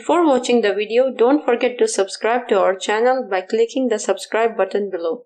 Before watching the video, don't forget to subscribe to our channel by clicking the subscribe button below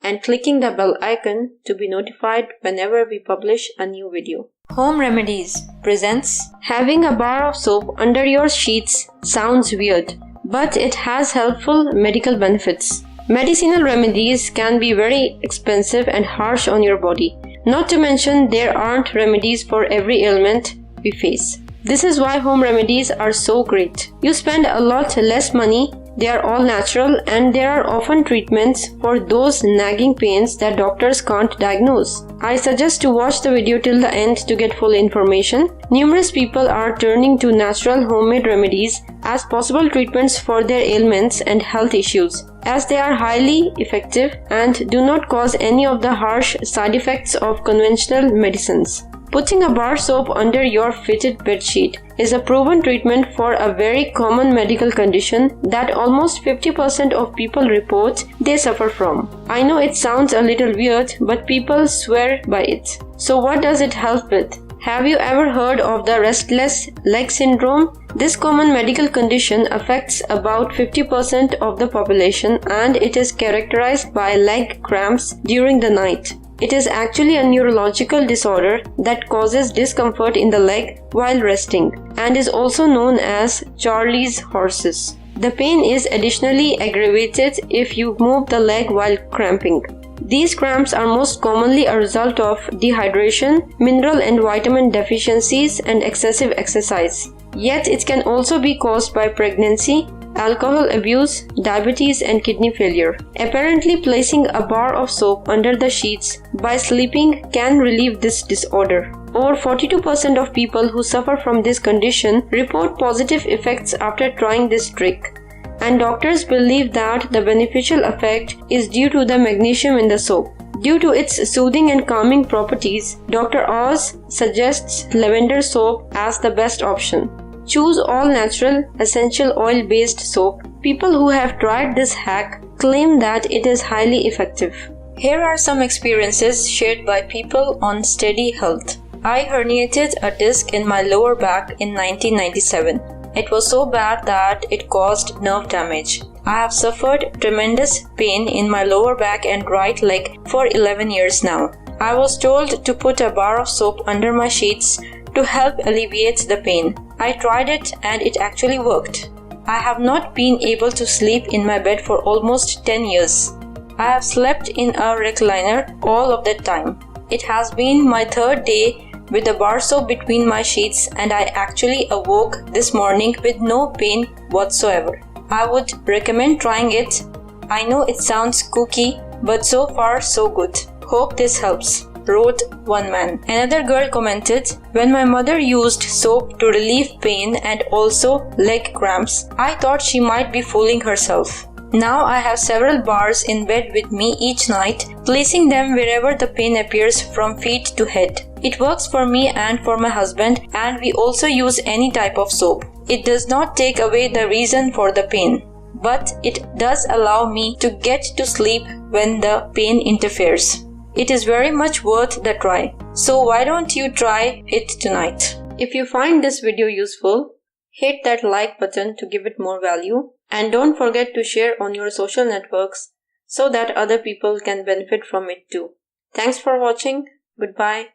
and clicking the bell icon to be notified whenever we publish a new video. Home Remedies presents having a bar of soap under your sheets sounds weird, but it has helpful medical benefits. Medicinal remedies can be very expensive and harsh on your body. Not to mention, there aren't remedies for every ailment we face. This is why home remedies are so great. You spend a lot less money, they are all natural, and there are often treatments for those nagging pains that doctors can't diagnose. I suggest to watch the video till the end to get full information. Numerous people are turning to natural homemade remedies as possible treatments for their ailments and health issues, as they are highly effective and do not cause any of the harsh side effects of conventional medicines. Putting a bar soap under your fitted bedsheet is a proven treatment for a very common medical condition that almost 50% of people report they suffer from. I know it sounds a little weird, but people swear by it. So what does it help with? Have you ever heard of the restless leg syndrome? This common medical condition affects about 50% of the population, and it is characterized by leg cramps during the night. It is actually a neurological disorder that causes discomfort in the leg while resting and is also known as Charlie's horses. The pain is additionally aggravated if you move the leg while cramping. These cramps are most commonly a result of dehydration, mineral and vitamin deficiencies, and excessive exercise. Yet it can also be caused by pregnancy, alcohol abuse, diabetes, and kidney failure. Apparently, placing a bar of soap under the sheets by sleeping can relieve this disorder. Over 42% of people who suffer from this condition report positive effects after trying this trick, and doctors believe that the beneficial effect is due to the magnesium in the soap. Due to its soothing and calming properties, Dr. Oz suggests lavender soap as the best option. Choose all-natural, essential oil-based soap. People who have tried this hack claim that it is highly effective. Here are some experiences shared by people on steady health. I herniated a disc in my lower back in 1997. It was so bad that it caused nerve damage. I have suffered tremendous pain in my lower back and right leg for 11 years now. I was told to put a bar of soap under my sheets to help alleviate the pain. I tried it and it actually worked. I have not been able to sleep in my bed for almost 10 years. I have slept in a recliner all of that time. It has been my third day with a bar soap between my sheets, and I actually awoke this morning with no pain whatsoever. I would recommend trying it. I know it sounds kooky, but so far so good. Hope this helps, wrote one man. Another girl commented, when my mother used soap to relieve pain and also leg cramps, I thought she might be fooling herself. Now I have several bars in bed with me each night, placing them wherever the pain appears from feet to head. It works for me and for my husband, and we also use any type of soap. It does not take away the reason for the pain, but it does allow me to get to sleep when the pain interferes. It is very much worth the try. So why don't you try it tonight? If you find this video useful, hit that like button to give it more value, and don't forget to share on your social networks so that other people can benefit from it too. Thanks for watching. Goodbye.